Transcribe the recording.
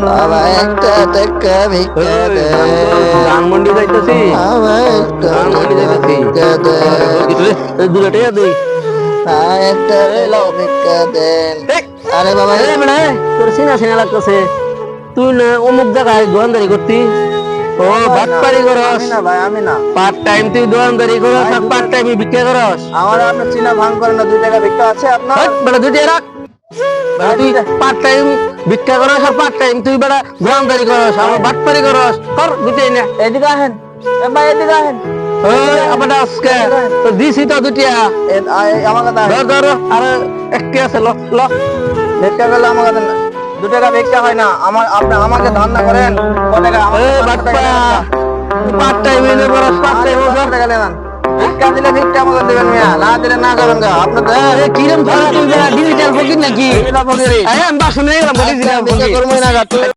বাবা একটা টাকা ভিক্ষা দে। ধানমন্ডি যাইতেছি, বাবা একটা ধানমন্ডি টাকা যাইতেছি। ভিক্ষা দে। দুটো টাকা দিই। বাবা একটা টাকা ভিক্ষা দেন। আরে বাবা তোর সিনা সিনা লাগতেছে, তুই না অমুক জায়গায় দোকানদারি করতি। ও বাটপারি করস, আমি না ভাই, আমি না। পার্ট টাইম তুই দোকানদারি করস ভাই, আর পার্ট টাইম ভিক্ষা করস। আমার আপনার চিনা ভাঙ করেন না, 2 টাকা ভিক্ষা আছে আপনার? বেটা দুইটা রাখ, বেটা তুই পার্ট টাইম ভিক্ষা করস আর পার্ট টাইম তুই বেটা দোকানদারি করস আর বাটপারি করস, কর দুইটাই না। এদিকে আহেন, এ ভাই এদিকে আহেন। ওই আবার আজকে তো দিছি তো দুটিয়া, আমার কথা ধর ধর আর একটি আছে, ল ল। ভিক্ষা করলে আমার কথা 2 টাকা ভিক্ষা হয় না। আপনি আমাকে ধান্দা করেন, কত টাকা? এ বাটপা পার্ট টাইম এনে করস, পার্ট টাইম টাকা নেন। ভিক্ষা দিলে ভিক্ষা আমাকে দেবেন মিয়া, না দিলে না করবেন গা। আপনি কিরম ধরা তুই ডিজিটাল ফকির নাকি? ফকিরি আমি বাসনে গেলাম ডিজিটাল ভিক্ষা ফকির। করবোই না গা।